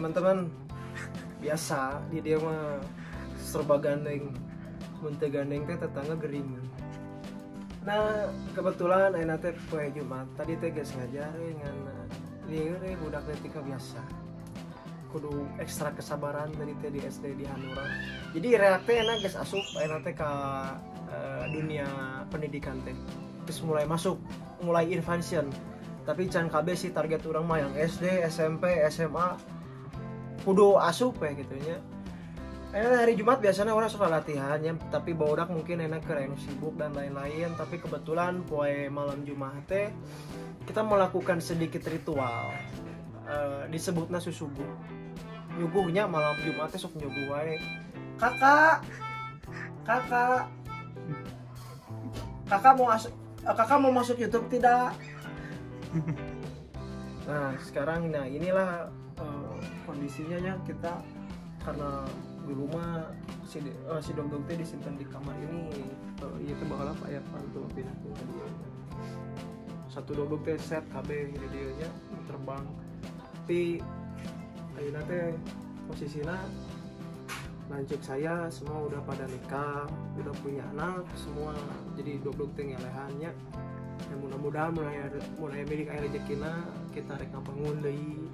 teman-teman, biasa di dia mah serba gandeng, muntah gandeng teh tetangga gering. Nah kebetulan enak teh poe Jumat tadi teh geus ngajarin ngan lieur budak letika biasa kudu ekstra kesabaran tadi teh di SD di Hanura. Jadi reak teh enak geus asup enak teh ka dunia pendidikan teh terus mulai masuk mulai invention. Tapi can KB sih target orang mah yang SD, SMP, SMA kudu asup ya gitu nya. Hari Jumat biasanya orang suka latihan ya, tapi baudak mungkin enak keren sibuk dan lain-lain. Tapi kebetulan poe malam Jumat teh kita melakukan sedikit ritual, disebutnya susubuh. Nyuguhnya malam Jumat teh sok nyuguh wae. Kakak mau masuk YouTube tidak? Nah sekarang inilah kondisinya ya, kita karena di rumah si dog teh disimpan di kamar ini, itu bakal apa ya tuh pindah tadi satu dog teh set KB ini dia terbang. Tapi ayeuna teh posisinya lanjut saya semua udah pada nikah, udah punya anak semua, jadi dog teh ngelehannya. Ya mudah-mudahan mulai milik air rezekina kita rek ngabangun deui,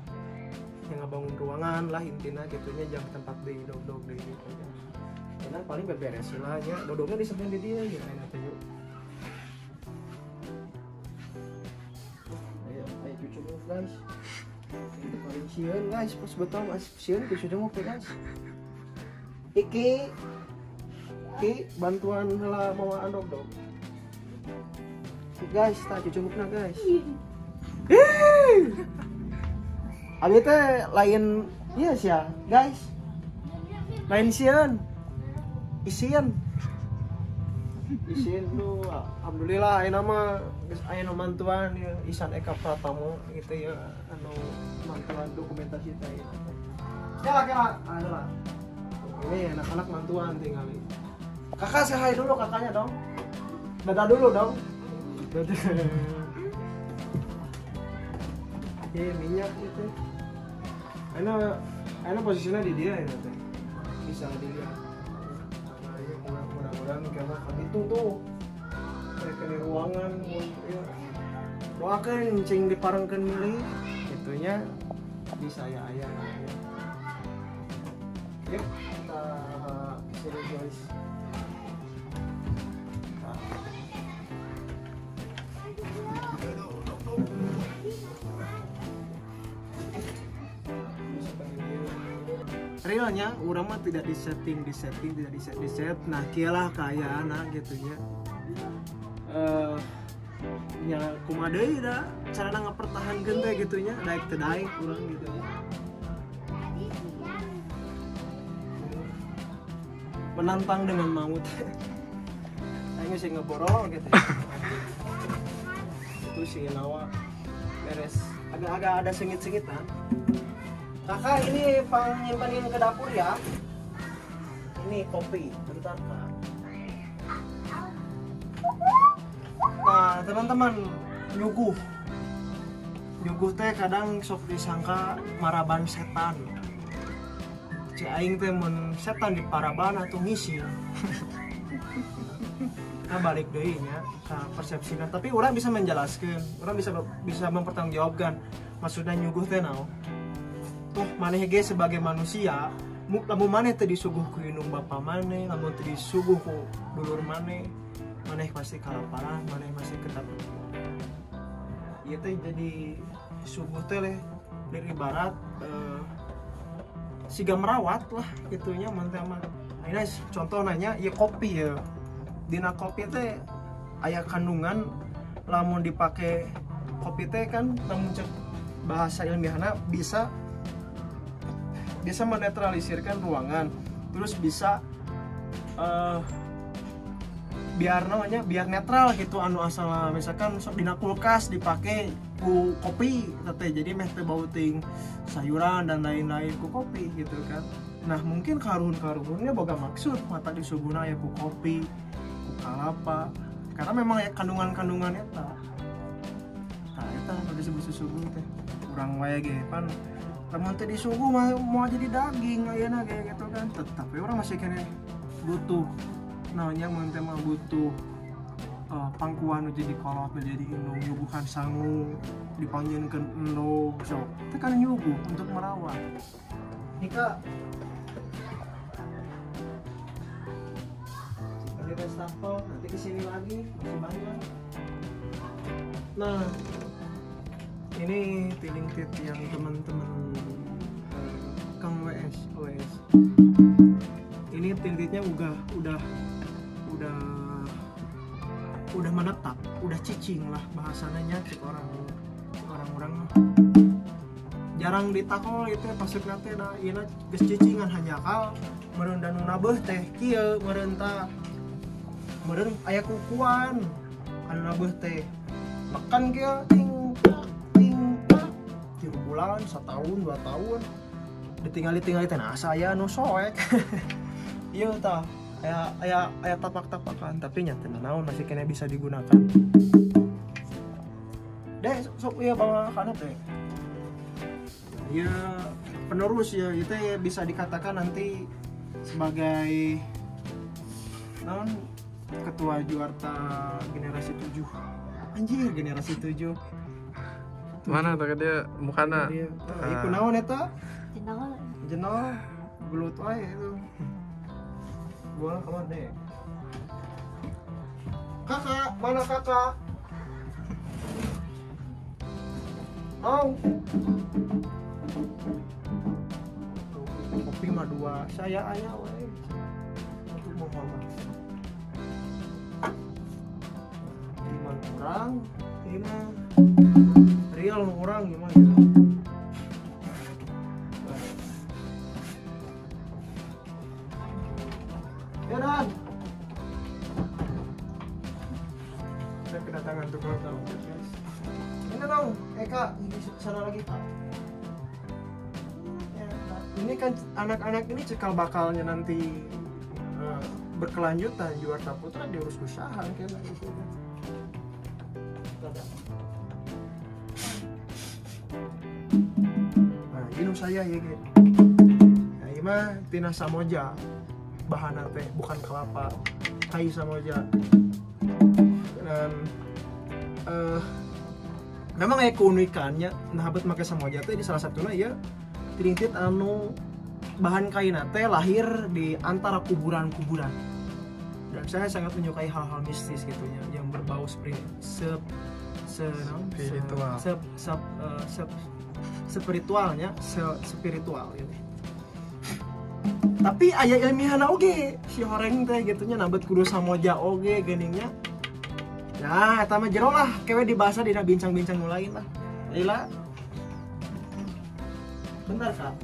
yang ngabangun ruangan lah intinya gitunya, jangan tempat deui dog deui gitu ya. Karena paling beberes lah nya, dognya disimpan di dia ya enak teh. Ayo cucu guys. Itu paling sieun guys, pas betul mas sieun cucu mau guys. Iki bantuan lah bawaan dog. Guys, tak cucu mukna guys. Abi teh lain iya sih ya, guys. Lain sieun. Isieun tuh alhamdulillah ayeuna mah geus aya nu mantuan ya Isan Eka Pratama gitu ya, anu mantuan dokumentasi teh. Kela adalah. Ini anak-anak mantuan tinggal. Kakak say hi dulu kakaknya dong. Dadah dulu dong. Minyak itu enak posisinya di dia ya teh, bisa dilihat. Mudah-mudahan karena itu tuh di ruangan ya. Doakan cing diparengkeun milih itunya bisa ya aya. Yuk kita sini guys. Realnya orang mah tidak disetting, tidak diset. Nah kialah kaya anak gitunya. Ya kumaha deui da carana ngapertahankeun teh gitunya, daek teu daek urang gitu ya. Menantang dengan maut. Aing sih ngeborol gitu. Itu si Nawa beres. Agak ada sengit-sengitan. Kakak ini penyimpanin ke dapur ya. Ini kopi terutama. Nah teman-teman, nyuguh teh kadang sok disangka maraban setan. Si aing teh mun setan di paraban atau ngisi. Nah balik deui nya ka persepsina, tapi orang bisa menjelaskan, orang bisa mempertanggungjawabkan maksudnya nyuguh teh naon. Toh maneh ge sebagai manusia, lamun maneh teu disuguh ku indung bapa maneh, lamun teu disuguh ku dulur maneh pasti kalaparan, maneh masih ketakutan. Ieu teh jadi suguh teh ibarat siga merawat lah gitunya mun teh mah. Ayeuna contoh nanya ieu kopi ya. Dina kopi teh aya kandungan lamun dipake kopi teh kan lamun cek bahasa ilmiahna bisa menetralisirkan ruangan, terus bisa biar netral gitu anu asal misalkan sok dina kulkas dipake ku kopi teh jadi meh teu bau ting sayuran dan lain-lain ku kopi gitu kan. Nah mungkin karuhun-karuhunnya boga maksud mata disuguna ya ku kopi, ku kalapa, karena memang ya kandungan-kandungan eta. Nah eta anu disebut susugun teh urang wae ge pan lamun teh disuguh mau jadi daging ayeuna kayak gitu kan, tapi orang masih kene butuh namanya mun teh mah butuh pangkuan nu jadi kolot nu jadi indung nyuguhan sangu dipanggilkeun endog so teh kan nyuguh untuk merawat Nika ada wastafel nanti kesini lagi masih banyak. Nah ini tiling tit yang teman-teman Kang WS ini tiling-titnya udah menetap, udah cicing lah bahasannya cek orang jarang ditakol itu pasuk nate dah ieu geus cicingan hanjakal meureun dan nabeuh teh kieu meureun tah meureun aya kukuan anu nabeuh teh makan kieu ting bulan, 1 tahun, 2 tahun ditinggali teh nah saya anu soek iya tah aya tapak-tapakan tapi nya teh naon masih kena bisa digunakan deh sok ieu bawa kana teh ya penerus ya itu ya bisa dikatakan nanti sebagai naon ketua Juarta generasi 7 anjir generasi 7 mana tadi dia mukana iku naon eta Jenol. jenol gelut wae itu gua kawan deh kakak mana kakak kopi mah 2 saya aya wae untuk Muhammad iman kurang iman real orang gimana gitu. Ya Dan saya kedatangan tukang tahu guys ini dong Eka ini sana lagi Pak ya, ini kan anak-anak ini cikal bakalnya nanti berkelanjutan Juarta Putra diurus usaha kayak gitu nah ini saya ya gitu nah ini mah tina samoja bahan teh bukan kelapa hai samoja dan memang aya keunikannya nah habet make samoja teh di salah satunya ya tirintit anu bahan kaina teh lahir di antara kuburan-kuburan dan saya sangat menyukai hal-hal mistis gitunya yang berbau spiritualnya spiritual gitu. Tapi aya ilmiahna oge si horeng teh gitunya nabet kudu samoja oge geningnya. Nah, eta mah jero lah kewe dibahasa dina bincang-bincang nu lain lah. Lila. Bentar, Kak.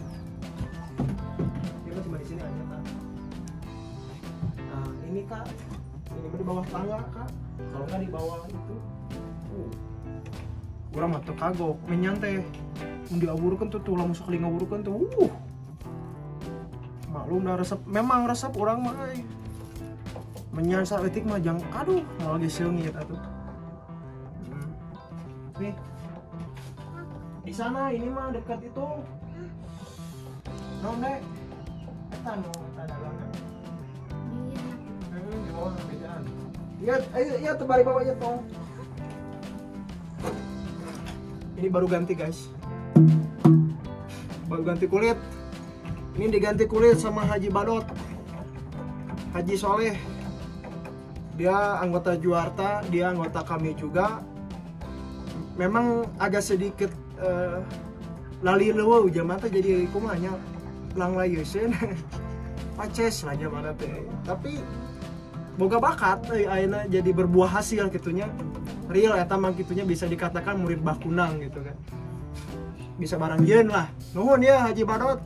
Kita coba di sini aja, Kak. Nah, ini Kak. Ini di bawah tangga, Kak. Kalau nggak di bawah itu. Urang mah teu kagok menyan teh. Mun diawurkeun tuh ulah masuk li ngawurkeun tuh. Maklum dah resep, memang resep orang mah menyan saeutik mah jang aduh malah ge seungit atuh. Nih. Di sana ini mah dekat itu. Naon deh? Eta nu eta dagangan. Di bawah bedaan. Iya tuh bari bawahnya tong. Ini baru ganti guys. Baru ganti kulit. Ini diganti kulit sama Haji Badot, Haji Soleh. Dia anggota Juarta, dia anggota kami juga. Memang agak sedikit lali leuweung jelema teh jadi kumanya lang layeuseun. Paces lah jelema teh. Tapi boga bakat ayeuna jadi berbuah hasil gitunya. Real eta mah gitunya bisa dikatakan murid bakunang gitu kan. Bisa barang jeun lah. Nuhun ya Haji Badot.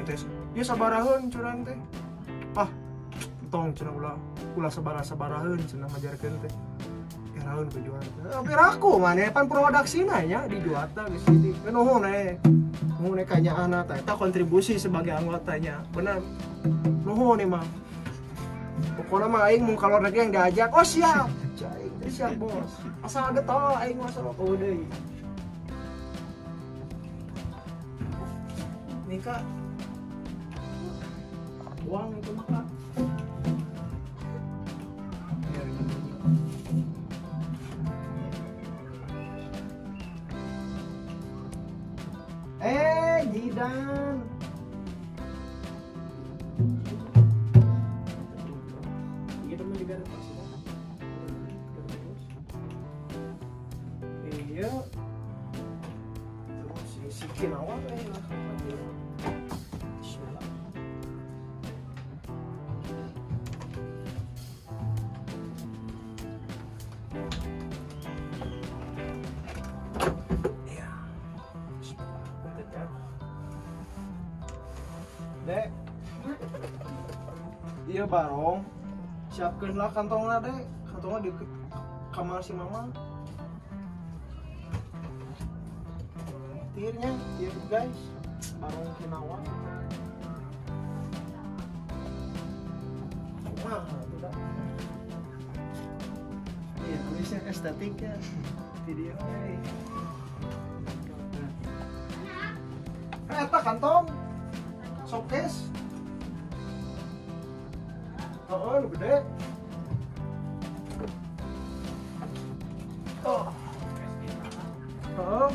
Tes ya sabaraheun curang teh tong cenah ulah sabaraheun cenah ngajarkeun teh eraeun ke Juarta tapi raku maneh pan produksina nya di Juarta geus di nuhun kanya anak eta kontribusi sebagai anggotanya bener nuhun mah pokokna mah aing mun ka luar negeri yang diajak siap siap bos asal getol aing masuk deui nih kak, uang itu mah kak. Jidan. Gitu mah juga ada pasti. Iya. Terus si Kinawa lah. Bismillah. Iya. Bismillah. Dek, iya barong, siapkanlah kantongnya dek, kantongnya di kamar si mama. Tirnya, iya guys, barong Kinawa. Nah, udah. Iya, tulisnya estetiknya, video. Eta kantong. Showcase. Oh, lu gede. Oh. Oh.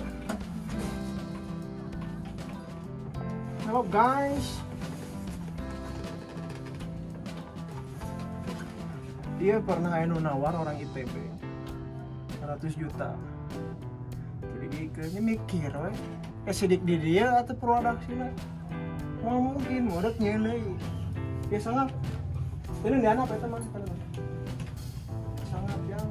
Halo guys. Dia pernah nawar orang ITB 100 juta. Jadi dia kayaknya mikir, sidik di dia atau produksi lah. Mau mungkin modal nyelai ya sangat ini dia apa teman sangat yang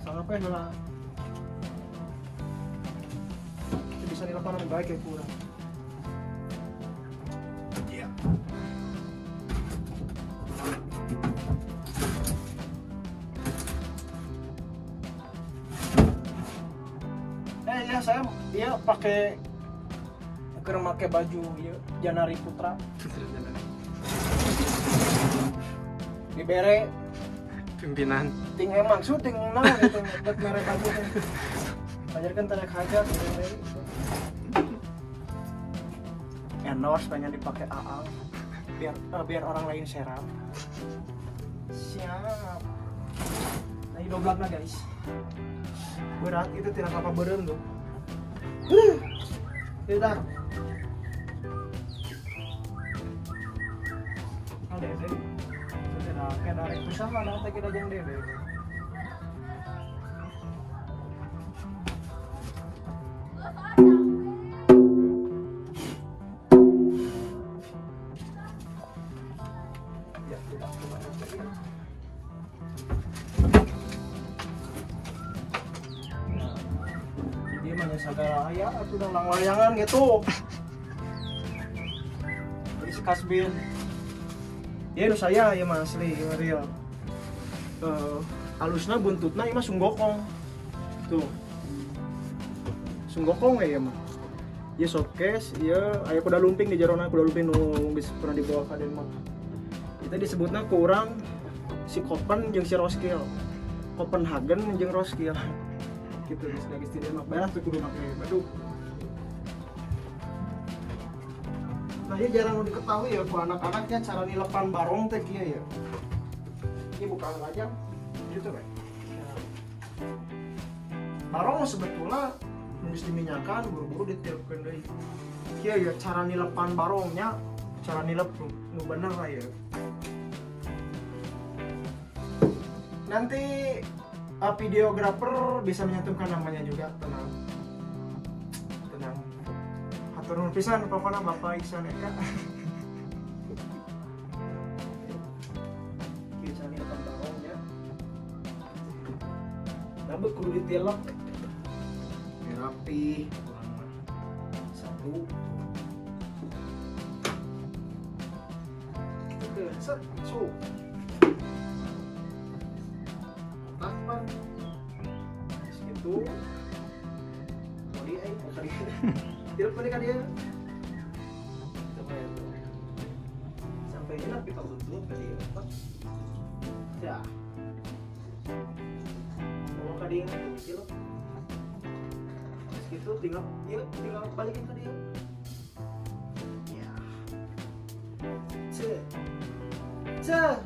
sangat apa ya lah bisa dilakukan lebih baik ya kurang iya ya saya dia pakai baju ya Janari Putra dibere pimpinan ting emang syuting nah gitu buat merek baju teh pajarkan tanya hajat endorse pengen dipakai AA biar orang lain serap siap nah ini doblaknya guys berat itu tidak apa beren tuh tidak ada deh tidak kayak dari pusat ada tak kita jeng deh ya tidak coba dia mana segala ya itu udah layangan gitu isi kasbin ya itu saya ya mas asli real halusnya buntutnya ya mas sunggokong tuh sunggokong ya mah ya showcase ya aya kuda lumping di jarona kuda lumping nu geus pernah dibawa ka Denmark itu disebutnya ku urang si Kopen jeung si Roskilde Copenhagen jeung Roskilde gitu guys lagi di Denmark beres tuh kudu make badu nah ya jarang diketahui ya ku anak-anaknya cara nilepan barong teh kieu ya ini bukan aja gitu kan barong sebetulnya nulis diminyakan buru-buru ditiupkeun deui kieu ya cara nilepan barongnya cara nilep nu bener lah ya nanti videografer bisa menyantumkan namanya juga tenang hatur nuhun pisan pokoknya Bapak Iksan Eka kisah ini depan barongnya tapi kudu ditilep rapi satu oke set so apa segitu kali kali tidak menikah dia coba ya tuh sampai ini kita tutup kali ya bawa ke dia tuh itu tinggal balikin ke dia. Ya. Cek.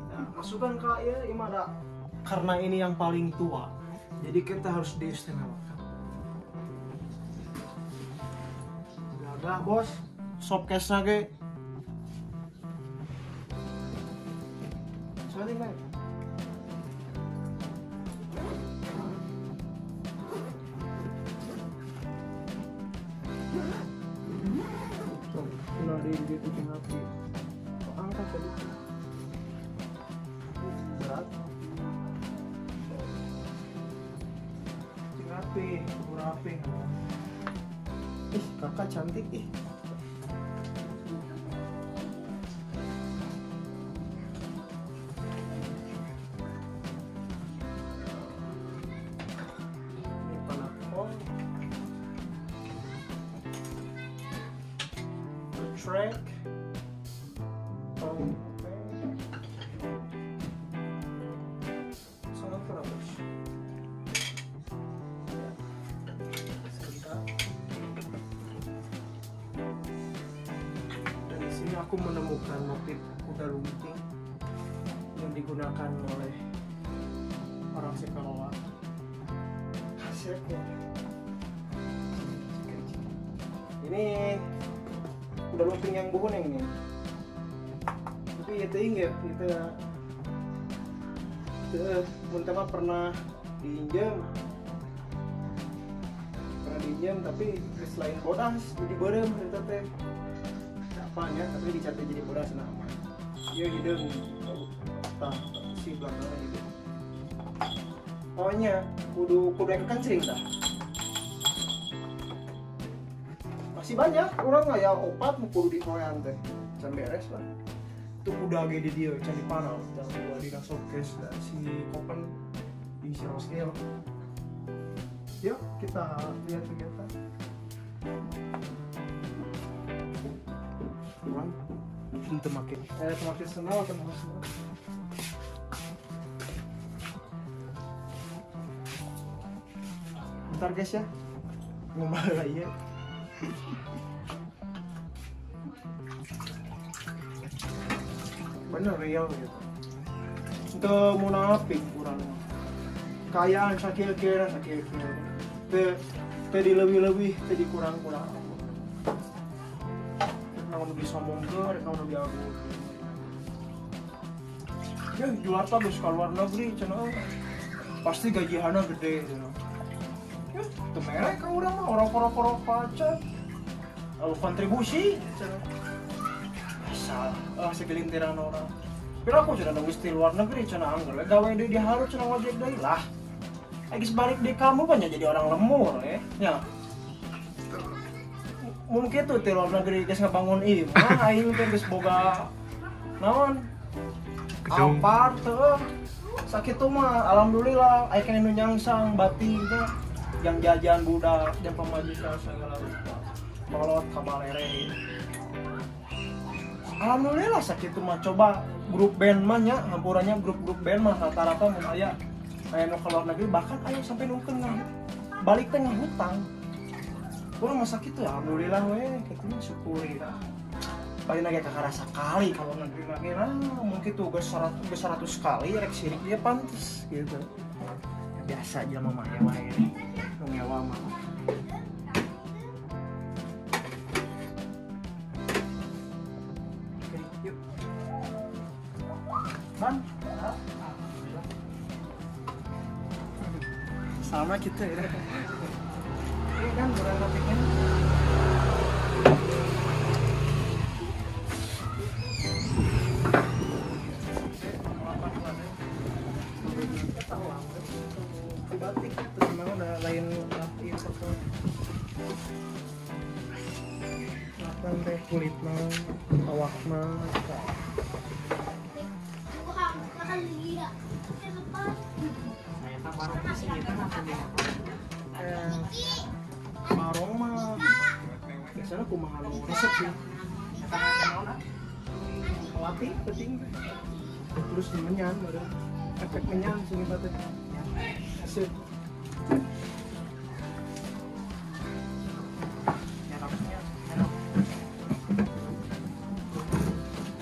Nah, masukkan ke ya imada. Karena ini yang paling tua, jadi kita harus diistimewakan. Udah bos, showcase lagi. Soalnya baik. Sudah di kucing api. Angkat tadi. Berat. Kucing api, kubur api. Ih, kakak cantik ih. Ini panakol. Track. Oh, oke. Sangat bagus. Ya. Sedap. Dari sini aku menemukan motif kuda lumping yang digunakan oleh orang Sekaloa. Hasilnya. Ini udah lumping yang bukuneng nih, tapi itu enggak itu muntah pernah diinjam tapi selain bodas jadi bodem itu teh apanya tapi dicatat jadi bodas nama iya hidung tah si belakangnya gitu pokoknya kudu kencing dah. Masih banyak orang nggak ya opat mau kudu di hoyan teh can beres lah itu kuda ge di dia can dipanal dan gua di showcase dan si Kopen di zero scale. Yuk kita lihat kegiatan orang itu makin senang bentar guys ya ngomong lagi ya. Bener real gitu itu munafik kurang kayaan sakit kira tadi lebih tadi kurang kalau lebih sombong ke kalau lebih aku ya jual apa bos keluar negeri channel pasti gajiannya gede gitu. Ya, itu merek orang korok pacar lalu kontribusi asal segelintiran orang tapi aku sudah nunggu di luar negeri cina anggur gawe dia harus cina wajib dari lah lagi sebalik di kamu banyak jadi orang lemur ya mungkin tuh di luar negeri guys ngebangun ini aing tuh guys boga naon apart tuh sakit tuh mah alhamdulillah aing kena nyangsang batinnya yang jajan budak dan pemajikan segala rupa kolot kabalere alhamdulillah sakit mah coba grup band mah nya hampurannya grup band mah rata-rata mun aya nu keluar negeri bahkan aya sampai nungkeun balik teh ngahutang urang mah sakit tuh alhamdulillah we kitu mah syukuri lah paling lagi kakarasa kali kalau negeri lagi mungkin tuh geus 100 kali rek sirik dia pantes gitu ya, biasa aja mah ya wae nu ngewa mah Ban, sama kita ya. Ini kan kurang topiknya. Batik terus memang udah lain rapi foto. Lapan teh kulit mah, awak mah. Marong mah biasanya kumaha lu resep sih melatih penting terus menyan efek menyan sih Sip. Nah,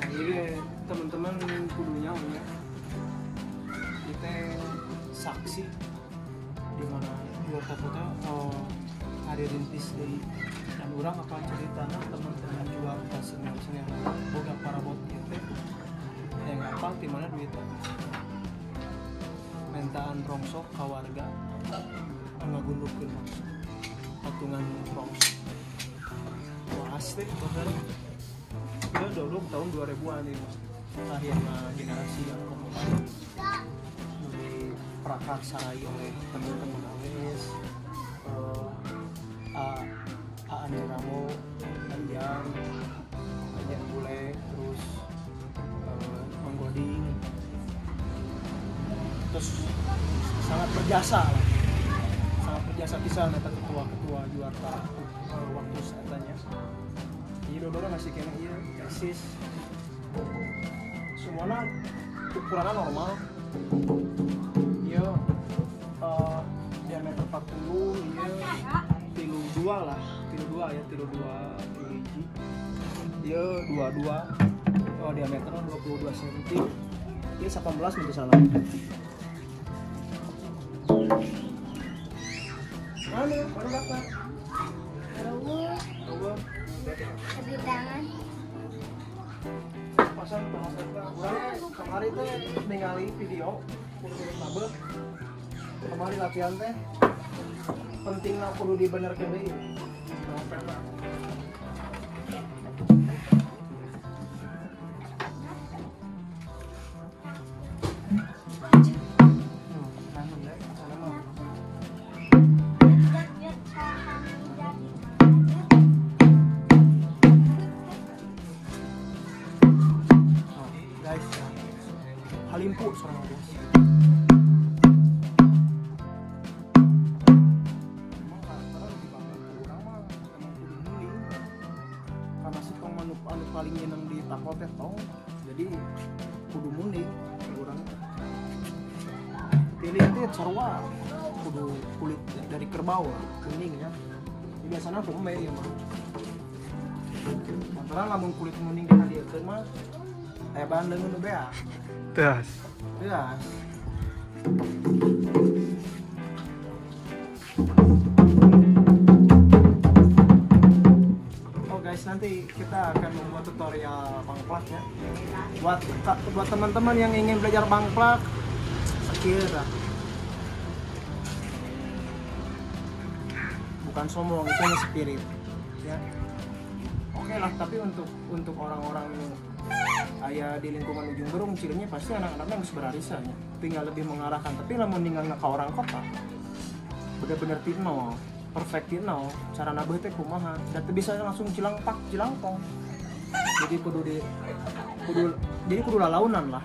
ini teman-teman kudunya punya kita saksi di mana dua foto hari rintis dari dan orang apa ceritanya teman-teman jual senior boga parabot kita yang apa di mana duitnya mentaan rongsok ke warga ngagundukkeun langsung patungan rongsok wah asli bener ya dulu tahun 2000-an ini akhirnya generasi yang kemudian di prakarsa oleh teman-teman Awes Aan Ramo Anjang Bule terus Manggoding terus sangat berjasa lah. Sangat berjasa bisa neta ketua-ketua juara waktu katanya jadi dodora masih kena iya eksis semuanya ukurannya normal iya diameter 40 iya tilu dua hiji iya 22 diameternya 22 cm ini 18 nanti salah mana berapa dua Di tangan. pasang bahasa kurang kemarin teh ningali video kudu tabel kemarin latihan teh pentingnya kudu dibenerkeun deui guys halimpu seorang guys emang karena lebih banget kurang mah emang kudu mending karena si anu paling nyeneng di takot teh tong jadi kudu mending kurang pilih teh sarua kudu kulit dari kerbau lah kuning ya biasanya aku embe ya mah antara lamun kulit kuning dihadiahkeun mah bahan dengan bea Das. beas oh guys nanti kita akan membuat tutorial pangplak ya buat teman-teman yang ingin belajar pangplak sekira bukan sombong itu hanya spirit ya oke lah tapi untuk orang-orang yang ayah di lingkungan ujung berung cirinya pasti anak-anaknya harus berarisanya tinggal lebih mengarahkan tapi lamun tinggal ke orang kota bener-bener tino perfect tino cara nabeh teh kumaha dan bisa langsung cilangpong jadi kudu lalaunan lah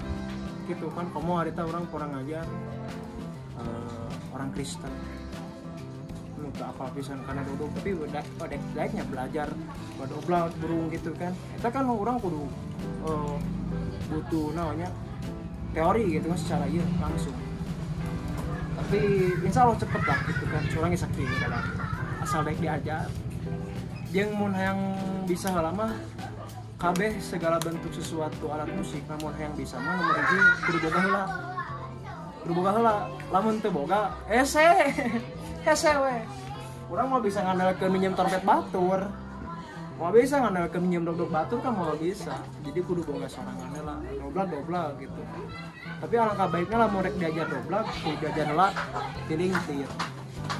gitu kan kamu harita orang kurang ajar orang Kristen muka apa pisan karena duduk tapi pada baiknya belajar pada oblat burung gitu kan kita kan orang kudu butuh namanya teori gitu kan secara iya langsung tapi insya Allah cepet lah gitu kan curangnya sakit dalam asal baik diajar yang mau yang bisa lama kabeh segala bentuk sesuatu alat musik namun yang bisa mah nomor hiji kudu boga heula lamun teu boga hese we urang mau bisa ngandalkeun minjem trompet batur mau bisa ngandalkeun minjem dogdog batur kan mau bisa jadi kudu boga sorangan heula doblag gitu tapi alangkah baiknya lah mau rek diajar doblag kudu diajar heula tiling tir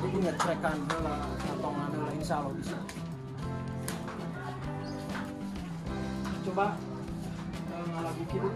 jadi ngecekan heula potongan heula insyaallah bisa coba ngalagu kitu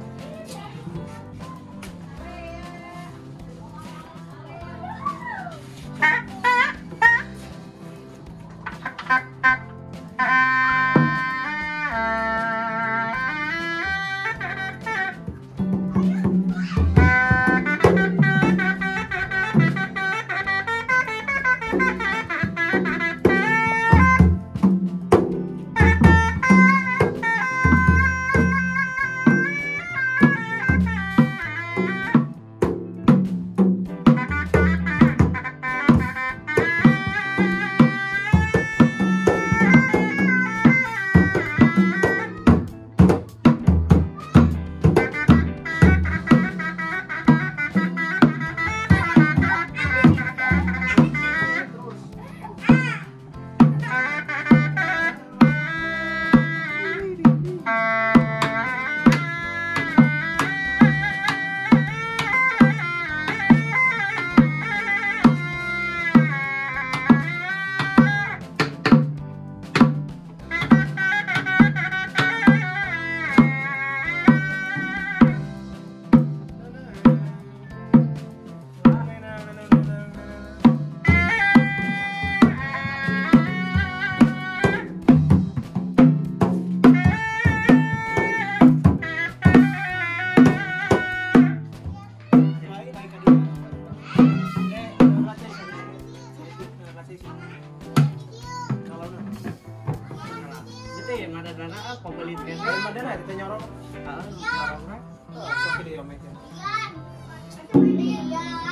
karena pembelit kan. Dari mana kita nyorong? Karena Sok dia make.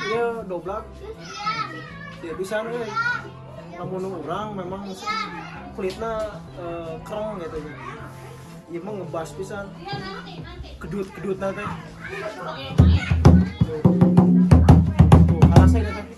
Iya, doblak. Ya bisa nih. Namun orang memang kulitnya kereng gitu. Iya mah ngebas pisan. Kedut nanti. Tuh, halasnya nanti.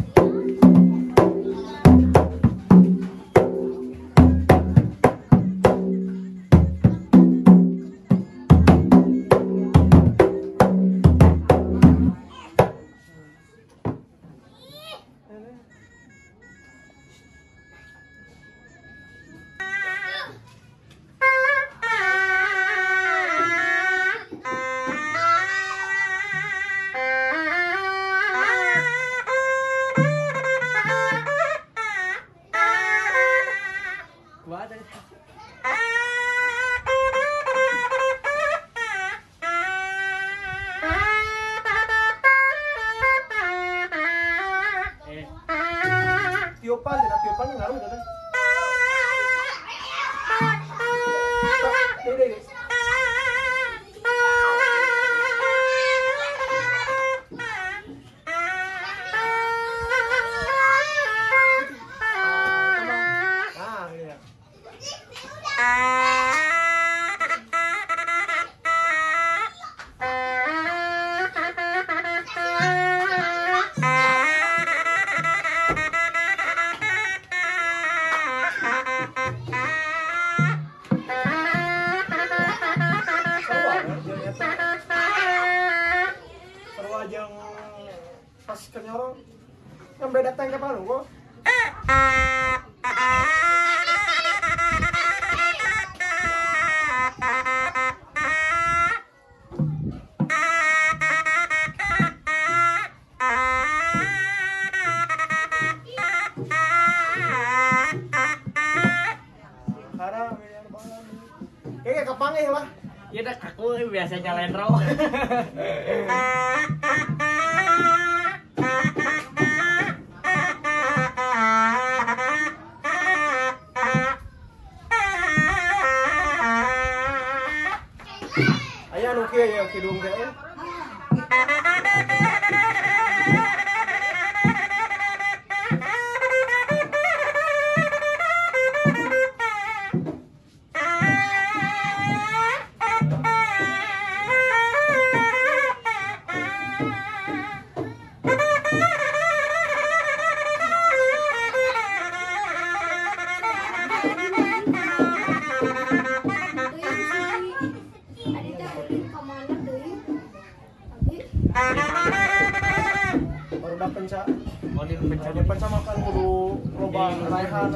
Tiopan ngaruh gitu kan? Deh. Nah, iya. Yang pas kenyorong yang beda tank apa lu kok? Karena miliar banget. Kayak kepangih lah. ya dah aku biasanya lenro. Ayo anu kieu ya kidung teh. Baru dah penca. Mau penca makan kudu loba raihan.